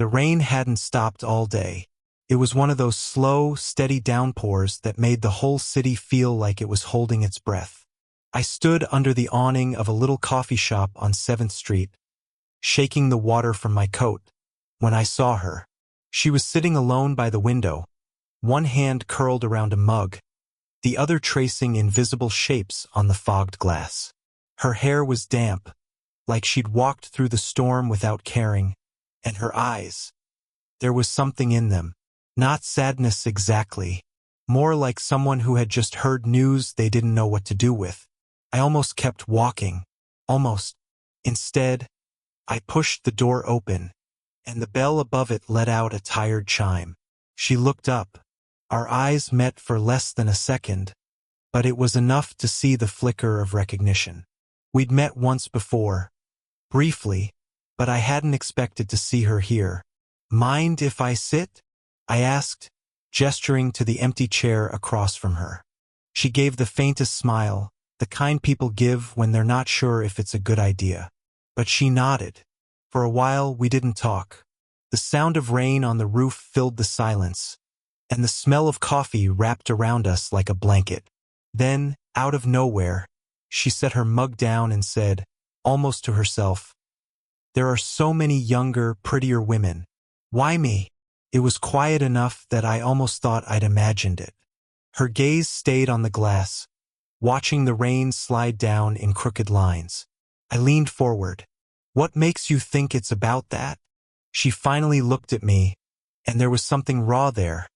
The rain hadn't stopped all day. It was one of those slow, steady downpours that made the whole city feel like it was holding its breath. I stood under the awning of a little coffee shop on 7th Street, shaking the water from my coat, when I saw her. She was sitting alone by the window, one hand curled around a mug, the other tracing invisible shapes on the fogged glass. Her hair was damp, like she'd walked through the storm without caring, and her eyes, there was something in them. Not sadness exactly, more like someone who had just heard news they didn't know what to do with. I almost kept walking. Almost. Instead, I pushed the door open, and the bell above it let out a tired chime. She looked up. Our eyes met for less than a second, but it was enough to see the flicker of recognition. We'd met once before, briefly, but I hadn't expected to see her here. "Mind if I sit?" I asked, gesturing to the empty chair across from her. She gave the faintest smile, the kind people give when they're not sure if it's a good idea. But she nodded. For a while, we didn't talk. The sound of rain on the roof filled the silence, and the smell of coffee wrapped around us like a blanket. Then, out of nowhere, she set her mug down and said, almost to herself, "There are so many younger, prettier women. Why me?" It was quiet enough that I almost thought I'd imagined it. Her gaze stayed on the glass, watching the rain slide down in crooked lines. I leaned forward. "What makes you think it's about that?" She finally looked at me, and there was something raw there,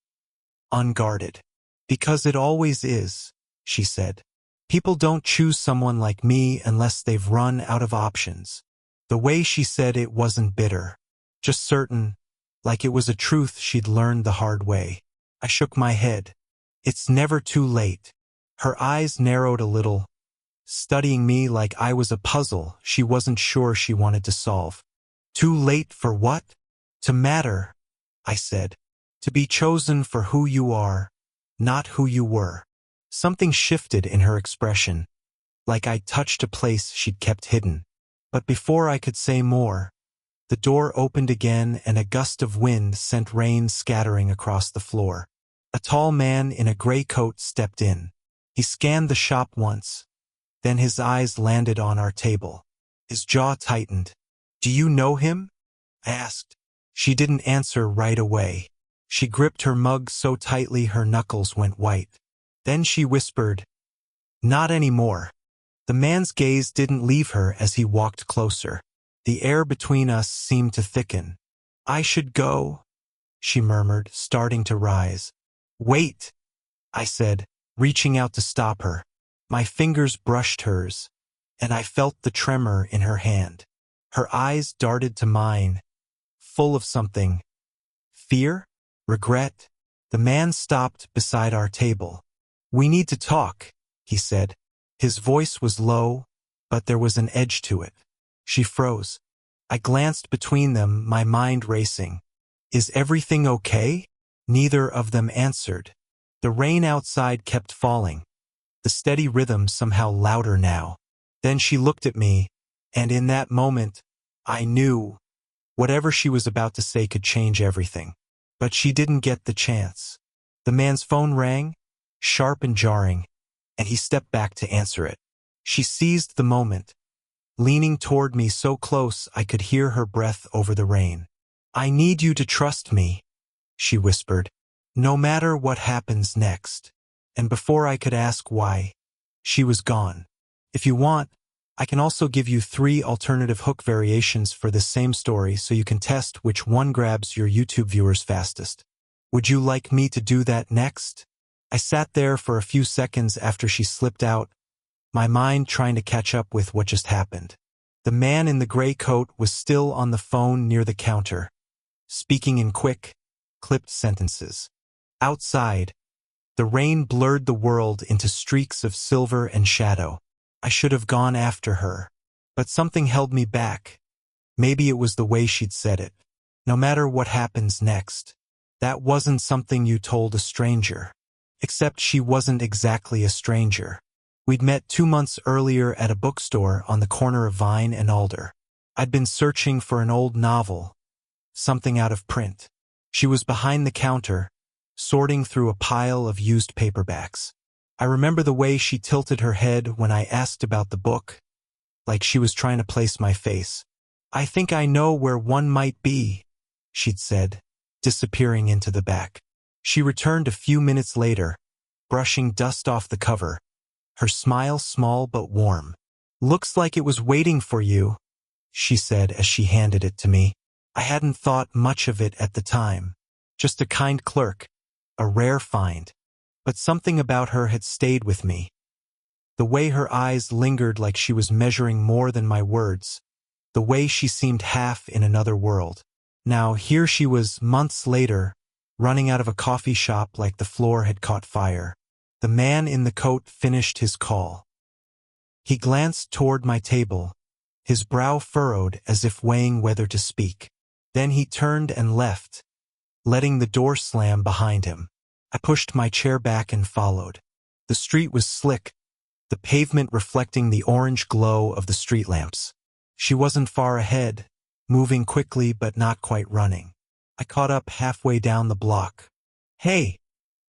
unguarded. "Because it always is," she said. "People don't choose someone like me unless they've run out of options." The way she said it wasn't bitter, just certain, like it was a truth she'd learned the hard way. I shook my head. "It's never too late." Her eyes narrowed a little, studying me like I was a puzzle she wasn't sure she wanted to solve. "Too late for what?" "To matter," I said. "To be chosen for who you are, not who you were." Something shifted in her expression, like I touched a place she'd kept hidden. But before I could say more, the door opened again and a gust of wind sent rain scattering across the floor. A tall man in a gray coat stepped in. He scanned the shop once, then his eyes landed on our table. His jaw tightened. "Do you know him?" I asked. She didn't answer right away. She gripped her mug so tightly her knuckles went white. Then she whispered, "Not anymore." The man's gaze didn't leave her as he walked closer. The air between us seemed to thicken. "I should go," she murmured, starting to rise. "Wait," I said, reaching out to stop her. My fingers brushed hers, and I felt the tremor in her hand. Her eyes darted to mine, full of something. Fear? Regret? The man stopped beside our table. "We need to talk," he said. His voice was low, but there was an edge to it. She froze. I glanced between them, my mind racing. "Is everything okay?" Neither of them answered. The rain outside kept falling, the steady rhythm somehow louder now. Then she looked at me, and in that moment, I knew whatever she was about to say could change everything. But she didn't get the chance. The man's phone rang, sharp and jarring, and he stepped back to answer it. She seized the moment, leaning toward me so close I could hear her breath over the rain. "I need you to trust me," she whispered, "no matter what happens next." And before I could ask why, she was gone. If you want, I can also give you 3 alternative hook variations for this same story so you can test which one grabs your YouTube viewers fastest. Would you like me to do that next? I sat there for a few seconds after she slipped out, my mind trying to catch up with what just happened. The man in the gray coat was still on the phone near the counter, speaking in quick, clipped sentences. Outside, the rain blurred the world into streaks of silver and shadow. I should have gone after her, but something held me back. Maybe it was the way she'd said it. No matter what happens next, that wasn't something you told a stranger. Except she wasn't exactly a stranger. We'd met 2 months earlier at a bookstore on the corner of Vine and Alder. I'd been searching for an old novel, something out of print. She was behind the counter, sorting through a pile of used paperbacks. I remember the way she tilted her head when I asked about the book, like she was trying to place my face. "I think I know where one might be," she'd said, disappearing into the back. She returned a few minutes later, brushing dust off the cover, her smile small but warm. "Looks like it was waiting for you," she said as she handed it to me. I hadn't thought much of it at the time. Just a kind clerk, a rare find. But something about her had stayed with me. The way her eyes lingered like she was measuring more than my words. The way she seemed half in another world. Now here she was, months later, running out of a coffee shop like the floor had caught fire. The man in the coat finished his call. He glanced toward my table, his brow furrowed as if weighing whether to speak. Then he turned and left, letting the door slam behind him. I pushed my chair back and followed. The street was slick, the pavement reflecting the orange glow of the street lamps. She wasn't far ahead, moving quickly but not quite running. I caught up halfway down the block. "Hey,"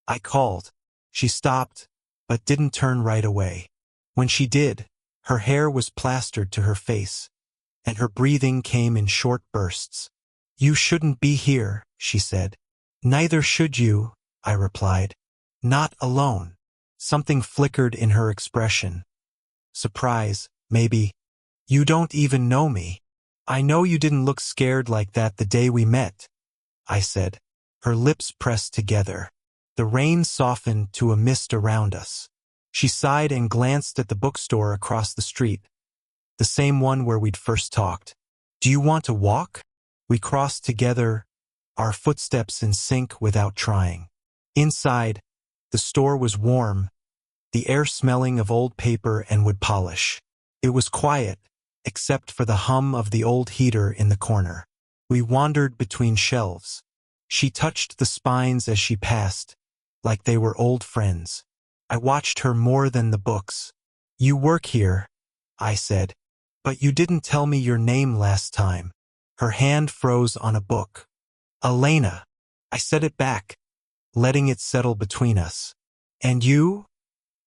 I called. She stopped, but didn't turn right away. When she did, her hair was plastered to her face, and her breathing came in short bursts. "You shouldn't be here," she said. "Neither should you," I replied. "Not alone." Something flickered in her expression. Surprise, maybe. "You don't even know me." "I know you didn't look scared like that the day we met," I said. Her lips pressed together. The rain softened to a mist around us. She sighed and glanced at the bookstore across the street, the same one where we'd first talked. "Do you want to walk?" We crossed together, our footsteps in sync without trying. Inside, the store was warm, the air smelling of old paper and wood polish. It was quiet, except for the hum of the old heater in the corner. We wandered between shelves. She touched the spines as she passed, like they were old friends. I watched her more than the books. "You work here," I said, "but you didn't tell me your name last time." Her hand froze on a book. "Elena." I said it back, letting it settle between us. "And you?"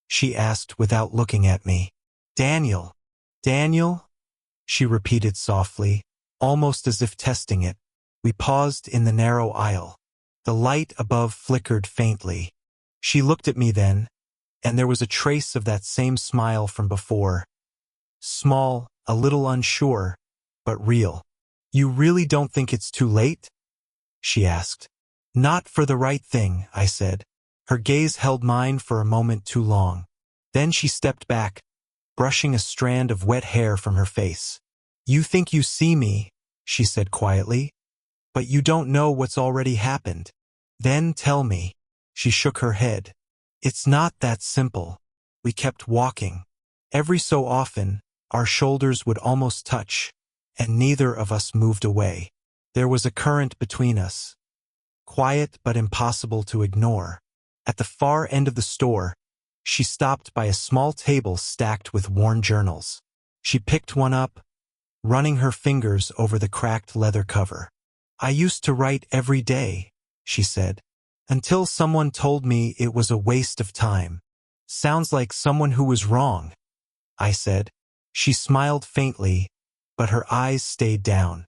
she asked without looking at me. "Daniel." "Daniel?" she repeated softly, almost as if testing it. We paused in the narrow aisle. The light above flickered faintly. She looked at me then, and there was a trace of that same smile from before. Small, a little unsure, but real. "You really don't think it's too late?" she asked. "Not for the right thing," I said. Her gaze held mine for a moment too long. Then she stepped back, brushing a strand of wet hair from her face. "You think you see me," she said quietly, "but you don't know what's already happened." "Then tell me." She shook her head. "It's not that simple." We kept walking. Every so often, our shoulders would almost touch, and neither of us moved away. There was a current between us, quiet but impossible to ignore. At the far end of the store, she stopped by a small table stacked with worn journals. She picked one up, running her fingers over the cracked leather cover. "I used to write every day," she said, "until someone told me it was a waste of time." "Sounds like someone who was wrong," I said. She smiled faintly, but her eyes stayed down.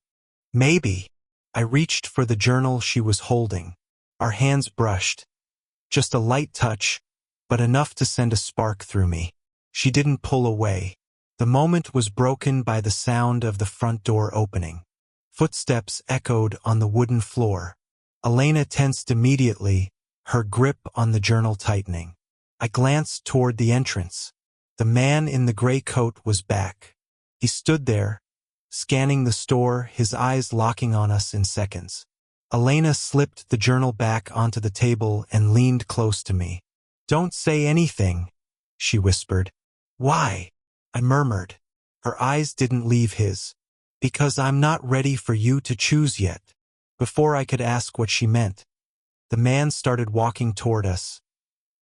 "Maybe." I reached for the journal she was holding. Our hands brushed. Just a light touch, but enough to send a spark through me. She didn't pull away. The moment was broken by the sound of the front door opening. Footsteps echoed on the wooden floor. Elena tensed immediately, her grip on the journal tightening. I glanced toward the entrance. The man in the gray coat was back. He stood there, scanning the store, his eyes locking on us in seconds. Elena slipped the journal back onto the table and leaned close to me. "Don't say anything," she whispered. "Why?" I murmured. Her eyes didn't leave his. "Because I'm not ready for you to choose yet." Before I could ask what she meant, the man started walking toward us.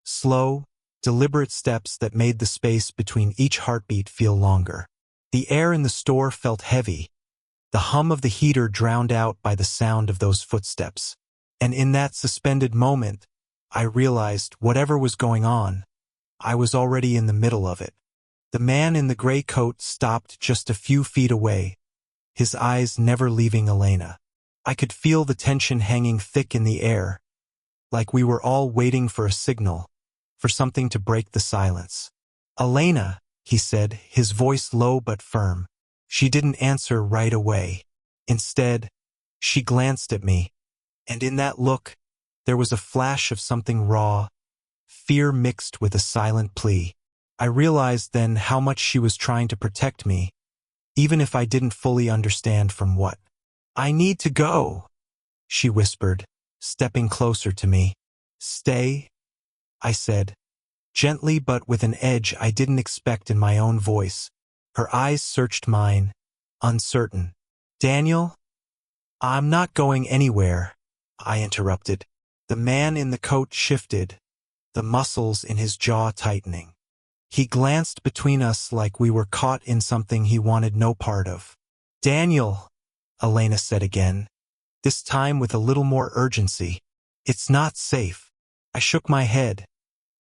Slow, deliberate steps that made the space between each heartbeat feel longer. The air in the store felt heavy, the hum of the heater drowned out by the sound of those footsteps. And in that suspended moment, I realized whatever was going on, I was already in the middle of it. The man in the gray coat stopped just a few feet away, his eyes never leaving Elena. I could feel the tension hanging thick in the air, like we were all waiting for a signal, for something to break the silence. "Elena," he said, his voice low but firm. She didn't answer right away. Instead, she glanced at me, and in that look, there was a flash of something raw, fear mixed with a silent plea. I realized then how much she was trying to protect me, even if I didn't fully understand from what. "I need to go," she whispered, stepping closer to me. "Stay," I said, gently but with an edge I didn't expect in my own voice. Her eyes searched mine, uncertain. "Daniel?" "I'm not going anywhere," I interrupted. The man in the coat shifted, the muscles in his jaw tightening. He glanced between us like we were caught in something he wanted no part of. "Daniel," Elena said again, this time with a little more urgency. "It's not safe." I shook my head,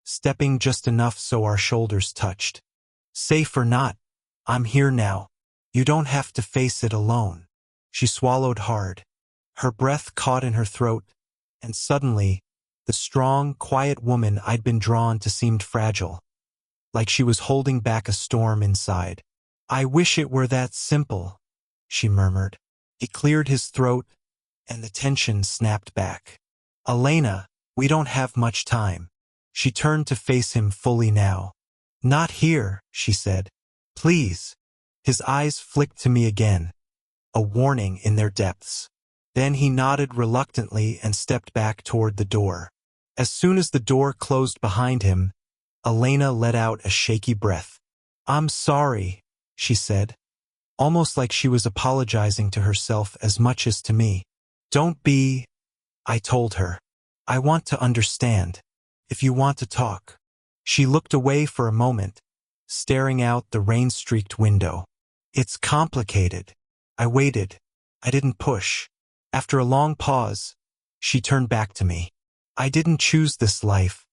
stepping just enough so our shoulders touched. "Safe or not, I'm here now. You don't have to face it alone." She swallowed hard. Her breath caught in her throat, and suddenly, the strong, quiet woman I'd been drawn to seemed fragile, like she was holding back a storm inside. "I wish it were that simple," she murmured. He cleared his throat, and the tension snapped back. "Elena, we don't have much time." She turned to face him fully now. "Not here," she said. "Please." His eyes flicked to me again, a warning in their depths. Then he nodded reluctantly and stepped back toward the door. As soon as the door closed behind him, Elena let out a shaky breath. "I'm sorry," she said, almost like she was apologizing to herself as much as to me. "Don't be," I told her. "I want to understand. If you want to talk." She looked away for a moment, staring out the rain-streaked window. "It's complicated." I waited. I didn't push. After a long pause, she turned back to me. "I didn't choose this life,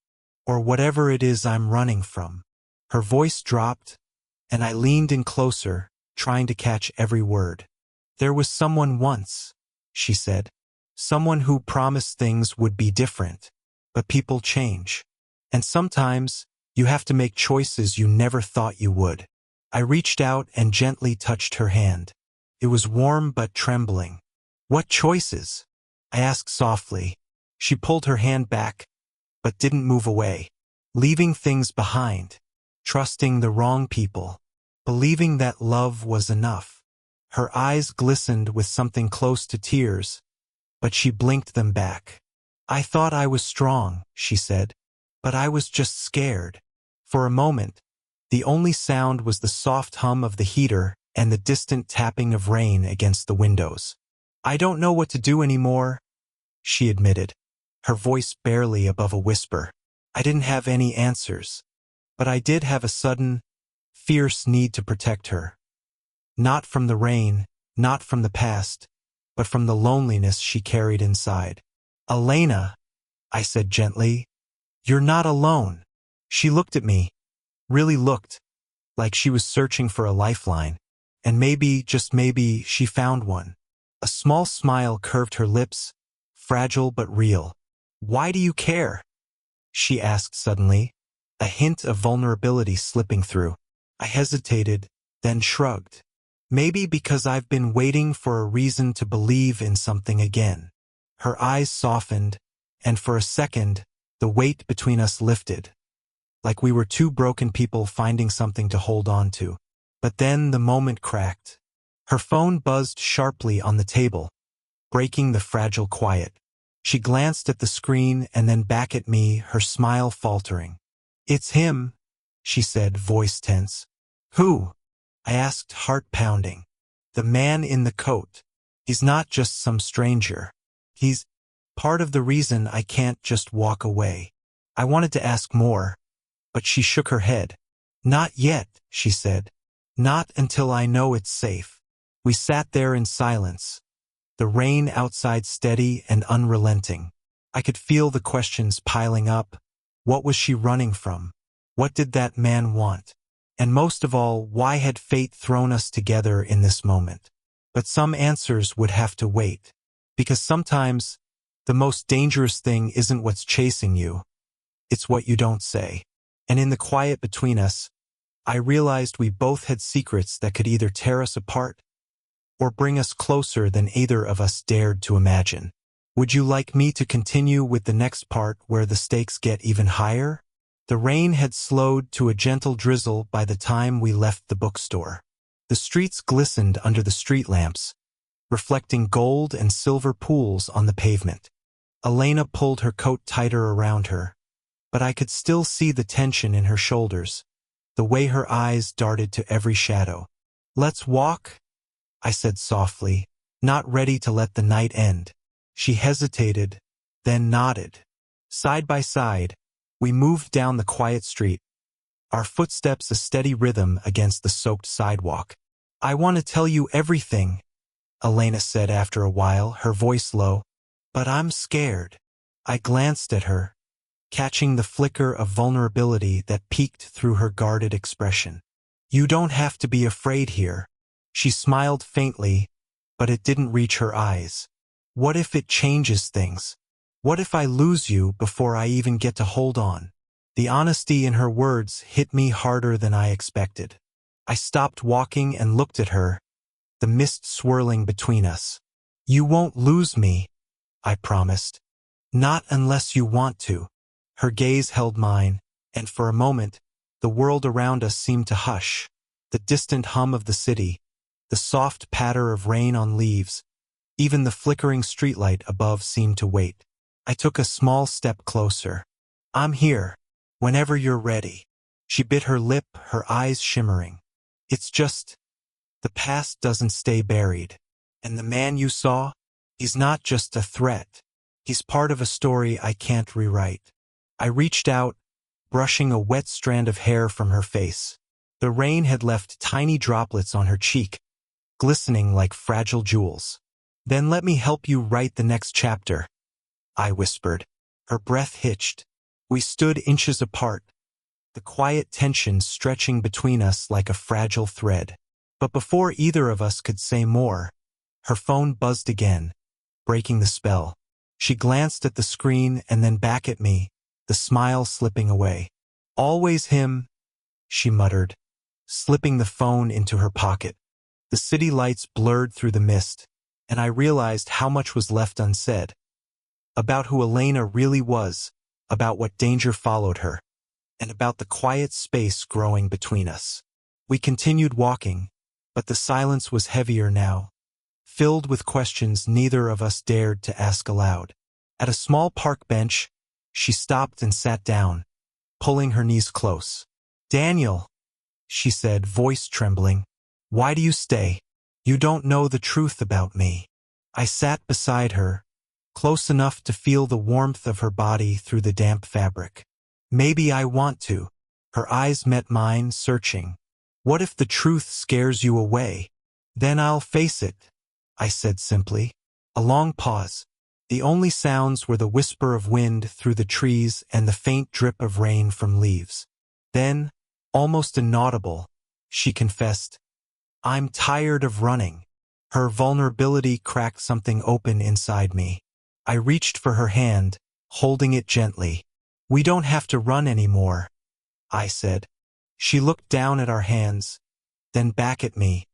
or whatever it is I'm running from." Her voice dropped, and I leaned in closer, trying to catch every word. "There was someone once," she said. "Someone who promised things would be different. But people change. And sometimes, you have to make choices you never thought you would." I reached out and gently touched her hand. It was warm but trembling. "What choices?" I asked softly. She pulled her hand back, but didn't move away. "Leaving things behind, trusting the wrong people, believing that love was enough." Her eyes glistened with something close to tears, but she blinked them back. "I thought I was strong," she said, "but I was just scared." For a moment, the only sound was the soft hum of the heater and the distant tapping of rain against the windows. "I don't know what to do anymore," she admitted, her voice barely above a whisper. I didn't have any answers, but I did have a sudden, fierce need to protect her. Not from the rain, not from the past, but from the loneliness she carried inside. "Elena," I said gently, "you're not alone." She looked at me, really looked, like she was searching for a lifeline. And maybe, just maybe, she found one. A small smile curved her lips, fragile but real. "Why do you care?" she asked suddenly, a hint of vulnerability slipping through. I hesitated, then shrugged. "Maybe because I've been waiting for a reason to believe in something again." Her eyes softened, and for a second, the weight between us lifted, like we were two broken people finding something to hold on to. But then the moment cracked. Her phone buzzed sharply on the table, breaking the fragile quiet. She glanced at the screen and then back at me, her smile faltering. "It's him," she said, voice tense. "Who?" I asked, heart pounding. "The man in the coat. He's not just some stranger. He's part of the reason I can't just walk away." I wanted to ask more, but she shook her head. "Not yet," she said. "Not until I know it's safe." We sat there in silence, the rain outside steady and unrelenting. I could feel the questions piling up. What was she running from? What did that man want? And most of all, why had fate thrown us together in this moment? But some answers would have to wait. Because sometimes, the most dangerous thing isn't what's chasing you, it's what you don't say. And in the quiet between us, I realized we both had secrets that could either tear us apart or bring us closer than either of us dared to imagine. Would you like me to continue with the next part where the stakes get even higher? The rain had slowed to a gentle drizzle by the time we left the bookstore. The streets glistened under the street lamps, reflecting gold and silver pools on the pavement. Elena pulled her coat tighter around her, but I could still see the tension in her shoulders, the way her eyes darted to every shadow. "Let's walk," I said softly, not ready to let the night end. She hesitated, then nodded. Side by side, we moved down the quiet street, our footsteps a steady rhythm against the soaked sidewalk. "I want to tell you everything," Elena said after a while, her voice low, "but I'm scared." I glanced at her, catching the flicker of vulnerability that peeked through her guarded expression. "You don't have to be afraid here." She smiled faintly, but it didn't reach her eyes. "What if it changes things? What if I lose you before I even get to hold on?" The honesty in her words hit me harder than I expected. I stopped walking and looked at her, the mist swirling between us. "You won't lose me," I promised. "Not unless you want to." Her gaze held mine, and for a moment, the world around us seemed to hush. The distant hum of the city, the soft patter of rain on leaves, even the flickering streetlight above seemed to wait. I took a small step closer. "I'm here, whenever you're ready." She bit her lip, her eyes shimmering. "It's just, the past doesn't stay buried. And the man you saw, he's not just a threat. He's part of a story I can't rewrite." I reached out, brushing a wet strand of hair from her face. The rain had left tiny droplets on her cheek, glistening like fragile jewels. "Then let me help you write the next chapter," I whispered. Her breath hitched. We stood inches apart, the quiet tension stretching between us like a fragile thread. But before either of us could say more, her phone buzzed again, breaking the spell. She glanced at the screen and then back at me, the smile slipping away. "Always him," she muttered, slipping the phone into her pocket. The city lights blurred through the mist, and I realized how much was left unsaid. About who Elena really was, about what danger followed her, and about the quiet space growing between us. We continued walking, but the silence was heavier now, filled with questions neither of us dared to ask aloud. At a small park bench, she stopped and sat down, pulling her knees close. "Daniel," she said, voice trembling, "why do you stay? You don't know the truth about me." I sat beside her, close enough to feel the warmth of her body through the damp fabric. "Maybe I want to." Her eyes met mine, searching. "What if the truth scares you away?" "Then I'll face it," I said simply. A long pause. The only sounds were the whisper of wind through the trees and the faint drip of rain from leaves. Then, almost inaudible, she confessed, "I'm tired of running." Her vulnerability cracked something open inside me. I reached for her hand, holding it gently. "We don't have to run anymore," I said. She looked down at our hands, then back at me,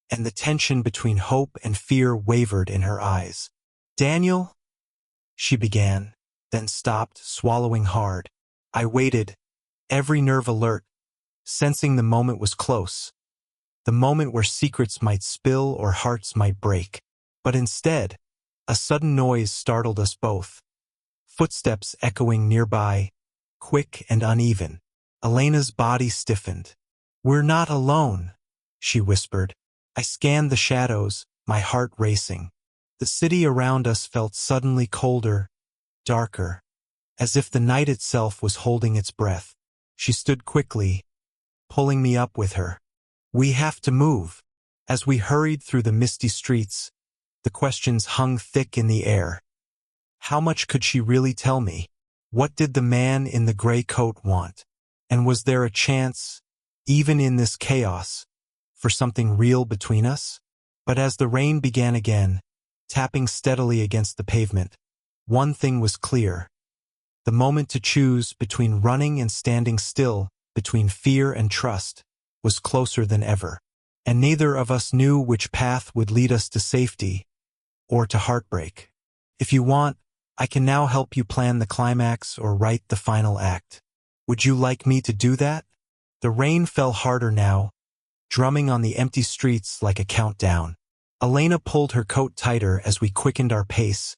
and the tension between hope and fear wavered in her eyes. "Daniel," she began, then stopped, swallowing hard. I waited, every nerve alert, sensing the moment was close, the moment where secrets might spill or hearts might break. But instead, a sudden noise startled us both. Footsteps echoing nearby, quick and uneven. Elena's body stiffened. "We're not alone," she whispered. I scanned the shadows, my heart racing. The city around us felt suddenly colder, darker, as if the night itself was holding its breath. She stood quickly, pulling me up with her. "We have to move," As we hurried through the misty streets, the questions hung thick in the air. How much could she really tell me? What did the man in the gray coat want? And was there a chance, even in this chaos, for something real between us? But as the rain began again, tapping steadily against the pavement, one thing was clear. The moment to choose between running and standing still, between fear and trust, was closer than ever. And neither of us knew which path would lead us to safety or to heartbreak. If you want, I can now help you plan the climax or write the final act. Would you like me to do that? The rain fell harder now, drumming on the empty streets like a countdown. Elena pulled her coat tighter as we quickened our pace,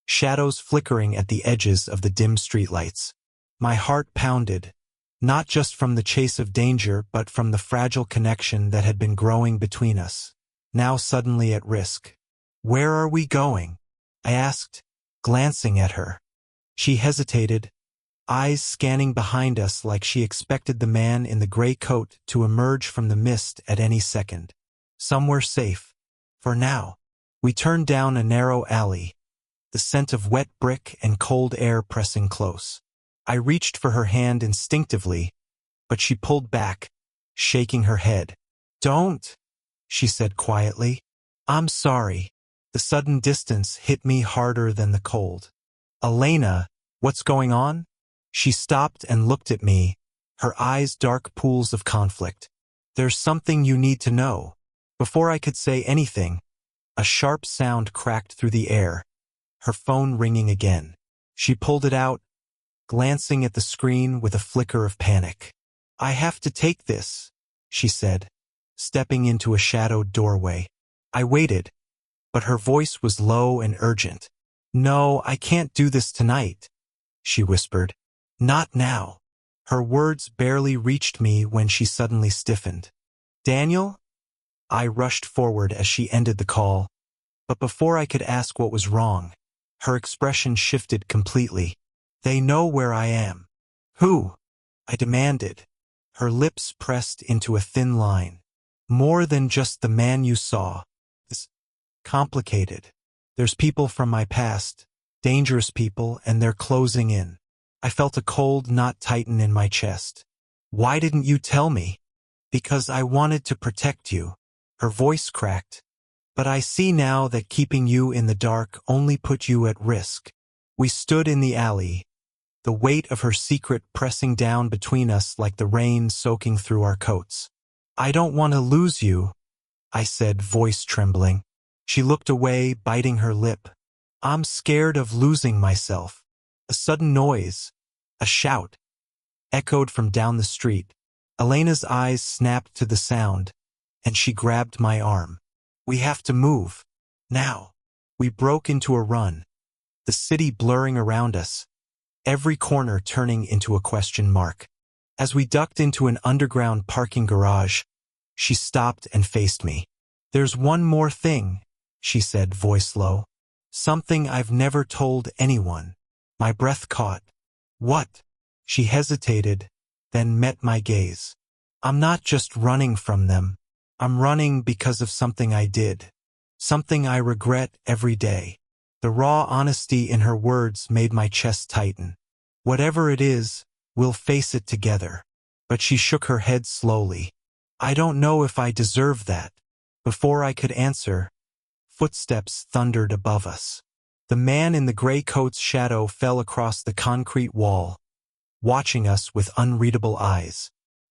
shadows flickering at the edges of the dim streetlights. My heart pounded, not just from the chase of danger but from the fragile connection that had been growing between us, now suddenly at risk. "Where are we going?" I asked, glancing at her. She hesitated, eyes scanning behind us like she expected the man in the gray coat to emerge from the mist at any second. "Somewhere safe. For now." We turned down a narrow alley, the scent of wet brick and cold air pressing close. I reached for her hand instinctively, but she pulled back, shaking her head. "Don't," she said quietly. "I'm sorry." The sudden distance hit me harder than the cold. "Elena, what's going on?" She stopped and looked at me, her eyes dark pools of conflict. "There's something you need to know." Before I could say anything, a sharp sound cracked through the air, her phone ringing again. She pulled it out, glancing at the screen with a flicker of panic. "I have to take this," she said, stepping into a shadowed doorway. I waited, but her voice was low and urgent. "No, I can't do this tonight," she whispered. "Not now." Her words barely reached me when she suddenly stiffened. "Daniel?" I rushed forward as she ended the call, but before I could ask what was wrong, her expression shifted completely. "They know where I am." "Who?" I demanded, her lips pressed into a thin line. "More than just the man you saw. It's complicated. There's people from my past, dangerous people, and they're closing in." I felt a cold knot tighten in my chest. "Why didn't you tell me?" "Because I wanted to protect you." Her voice cracked. "But I see now that keeping you in the dark only put you at risk." We stood in the alley, the weight of her secret pressing down between us like the rain soaking through our coats. "I don't want to lose you," I said, voice trembling. She looked away, biting her lip. "I'm scared of losing myself." A sudden noise, a shout, echoed from down the street. Elena's eyes snapped to the sound, and she grabbed my arm. "We have to move. Now." We broke into a run, the city blurring around us, every corner turning into a question mark. As we ducked into an underground parking garage, she stopped and faced me. "There's one more thing," she said, voice low. "Something I've never told anyone." My breath caught. "What?" She hesitated, then met my gaze. "I'm not just running from them. I'm running because of something I did. Something I regret every day." The raw honesty in her words made my chest tighten. "Whatever it is, we'll face it together." But she shook her head slowly. "I don't know if I deserve that." Before I could answer, footsteps thundered above us. The man in the gray coat's shadow fell across the concrete wall, watching us with unreadable eyes.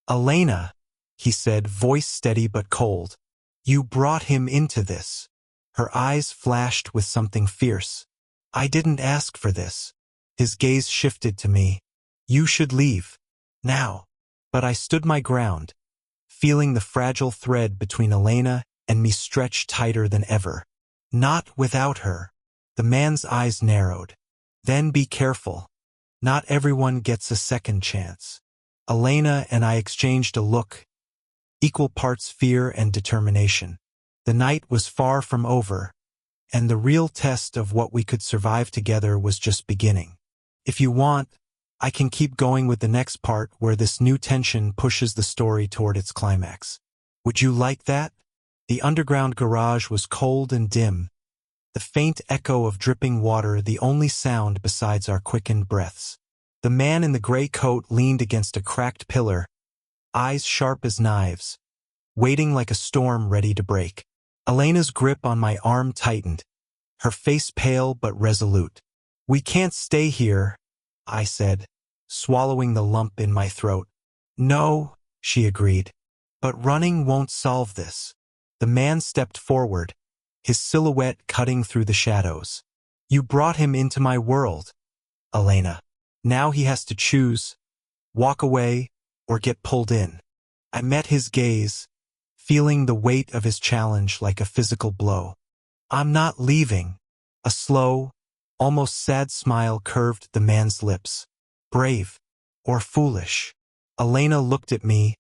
"Elena," he said, voice steady but cold. "You brought him into this." Her eyes flashed with something fierce. "I didn't ask for this." His gaze shifted to me. "You should leave. Now." But I stood my ground, feeling the fragile thread between Elena and me stretch tighter than ever. "Not without her." The man's eyes narrowed. "Then be careful. Not everyone gets a second chance." Elena and I exchanged a look, equal parts fear and determination. The night was far from over, and the real test of what we could survive together was just beginning. If you want, I can keep going with the next part where this new tension pushes the story toward its climax. Would you like that? The underground garage was cold and dim, the faint echo of dripping water the only sound besides our quickened breaths. The man in the gray coat leaned against a cracked pillar, eyes sharp as knives, waiting like a storm ready to break. Elena's grip on my arm tightened, her face pale but resolute. "We can't stay here," I said, swallowing the lump in my throat. "No," she agreed, "but running won't solve this." The man stepped forward, his silhouette cutting through the shadows. "You brought him into my world, Elena. Now he has to choose, walk away or get pulled in." I met his gaze, feeling the weight of his challenge like a physical blow. "I'm not leaving." A slow, almost sad smile curved the man's lips. "Brave or foolish?" Elena looked at me,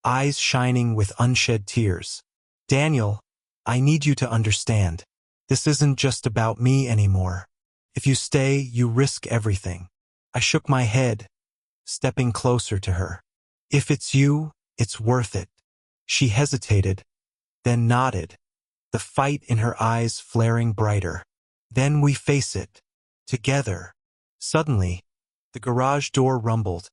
eyes shining with unshed tears. "Daniel, I need you to understand. This isn't just about me anymore. If you stay, you risk everything." I shook my head, stepping closer to her. "If it's you, it's worth it." She hesitated, then nodded, the fight in her eyes flaring brighter. "Then we face it. Together." Suddenly, the garage door rumbled,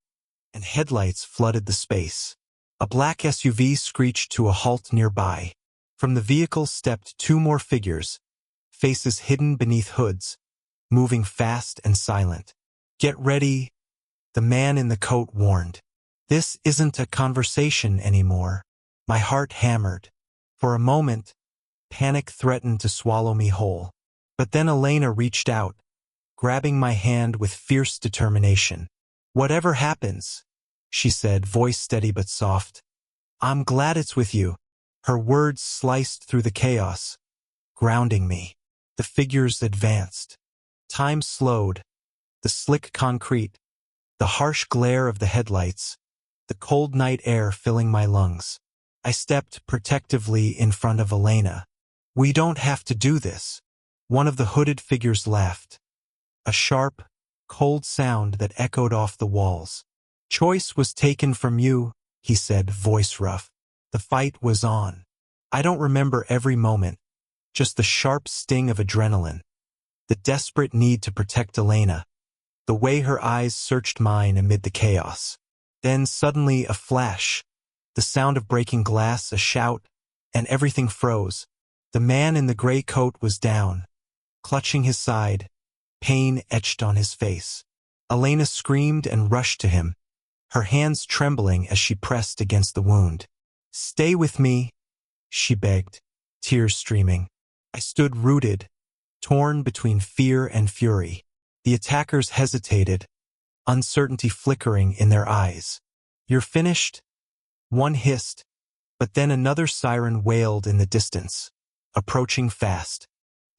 and headlights flooded the space. A black SUV screeched to a halt nearby. From the vehicle stepped two more figures, faces hidden beneath hoods, moving fast and silent. "Get ready," the man in the coat warned. "This isn't a conversation anymore." My heart hammered. For a moment, panic threatened to swallow me whole. But then Elena reached out, grabbing my hand with fierce determination. "Whatever happens," she said, voice steady but soft, "I'm glad it's with you." Her words sliced through the chaos, grounding me. The figures advanced. Time slowed, the slick concrete, the harsh glare of the headlights, the cold night air filling my lungs. I stepped protectively in front of Elena. "We don't have to do this." One of the hooded figures laughed, a sharp, cold sound that echoed off the walls. "Choice was taken from you," he said, voice rough. The fight was on. I don't remember every moment, just the sharp sting of adrenaline, the desperate need to protect Elena, the way her eyes searched mine amid the chaos. Then suddenly a flash, the sound of breaking glass, a shout, and everything froze. The man in the gray coat was down, clutching his side, pain etched on his face. Elena screamed and rushed to him, her hands trembling as she pressed against the wound. "Stay with me," she begged, tears streaming. I stood rooted, torn between fear and fury. The attackers hesitated, uncertainty flickering in their eyes. "You're finished?" One hissed, but then another siren wailed in the distance, approaching fast.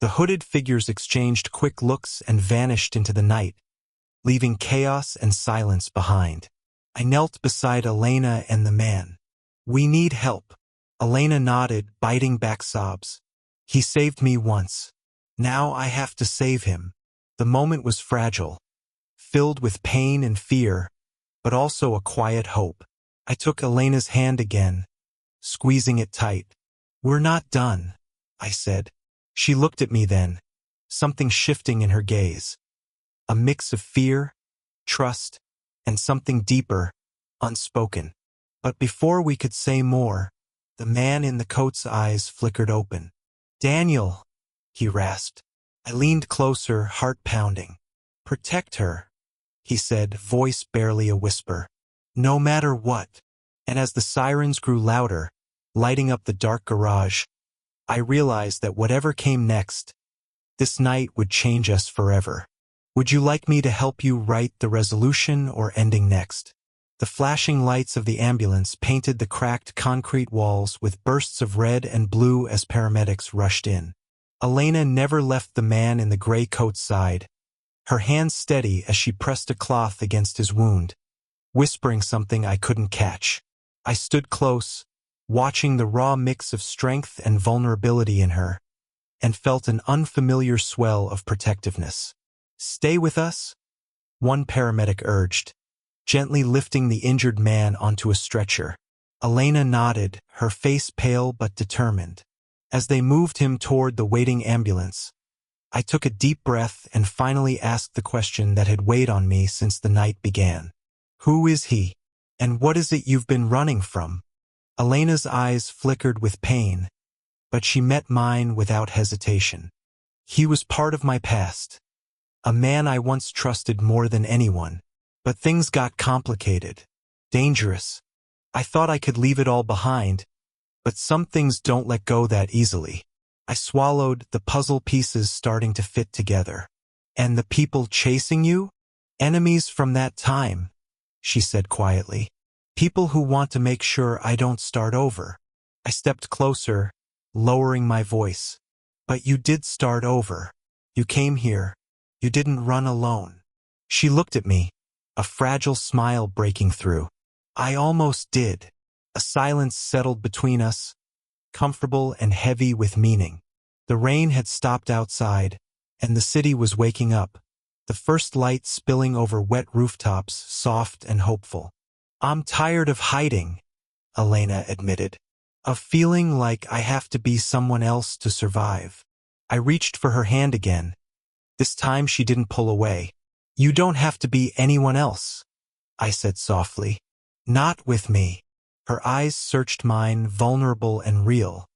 The hooded figures exchanged quick looks and vanished into the night, leaving chaos and silence behind. I knelt beside Elena and the man. "We need help." Elena nodded, biting back sobs. "He saved me once. Now I have to save him." The moment was fragile, filled with pain and fear, but also a quiet hope. I took Elena's hand again, squeezing it tight. "We're not done," I said. She looked at me then, something shifting in her gaze. A mix of fear, trust, and something deeper, unspoken. But before we could say more, the man in the coat's eyes flickered open. "Daniel," he rasped. I leaned closer, heart pounding. "Protect her," he said, voice barely a whisper. "No matter what." And as the sirens grew louder, lighting up the dark garage, I realized that whatever came next, this night would change us forever. "Would you like me to help you write the resolution or ending next?" The flashing lights of the ambulance painted the cracked concrete walls with bursts of red and blue as paramedics rushed in. Elena never left the man in the gray coat's side, her hands steady as she pressed a cloth against his wound, whispering something I couldn't catch. I stood close, watching the raw mix of strength and vulnerability in her, and felt an unfamiliar swell of protectiveness. "Stay with us?" one paramedic urged, gently lifting the injured man onto a stretcher. Elena nodded, her face pale but determined. As they moved him toward the waiting ambulance, I took a deep breath and finally asked the question that had weighed on me since the night began. Who is he? And what is it you've been running from? Elena's eyes flickered with pain, but she met mine without hesitation. He was part of my past, a man I once trusted more than anyone. But things got complicated, dangerous. I thought I could leave it all behind, but some things don't let go that easily. I swallowed, the puzzle pieces starting to fit together. And the people chasing you? Enemies from that time, she said quietly. People who want to make sure I don't start over. I stepped closer, lowering my voice. But you did start over. You came here. You didn't run alone. She looked at me, a fragile smile breaking through. I almost did. A silence settled between us, comfortable and heavy with meaning. The rain had stopped outside, and the city was waking up, the first light spilling over wet rooftops, soft and hopeful. I'm tired of hiding, Elena admitted, of feeling like I have to be someone else to survive. I reached for her hand again. This time she didn't pull away. You don't have to be anyone else, I said softly. Not with me. Her eyes searched mine, vulnerable and real.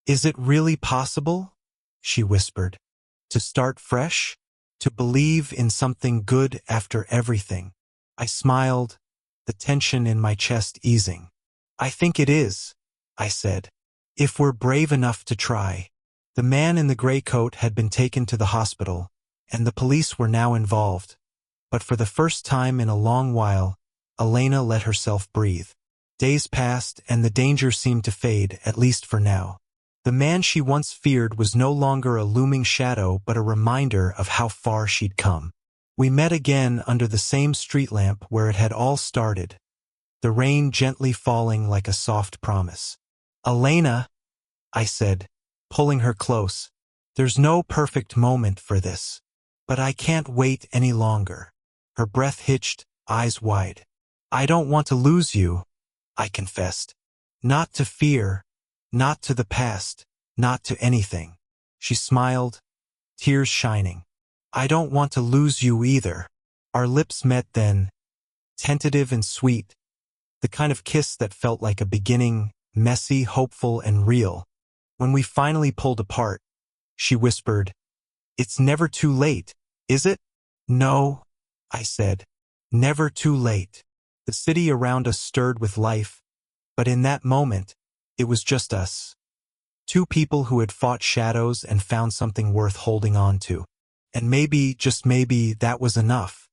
Is it really possible? She whispered. To start fresh? To believe in something good after everything? I smiled, the tension in my chest easing. I think it is, I said. If we're brave enough to try. The man in the gray coat had been taken to the hospital, and the police were now involved. But for the first time in a long while, Elena let herself breathe. Days passed, and the danger seemed to fade, at least for now. The man she once feared was no longer a looming shadow but a reminder of how far she'd come. We met again under the same street lamp where it had all started, the rain gently falling like a soft promise. Elena, I said, pulling her close, there's no perfect moment for this. But I can't wait any longer. Her breath hitched, eyes wide. I don't want to lose you, I confessed. Not to fear, not to the past, not to anything. She smiled, tears shining. I don't want to lose you either. Our lips met then, tentative and sweet, the kind of kiss that felt like a beginning, messy, hopeful, and real. When we finally pulled apart, she whispered, It's never too late, is it? No, I said. Never too late. The city around us stirred with life, but in that moment, it was just us. Two people who had fought shadows and found something worth holding on to. And maybe, just maybe, that was enough.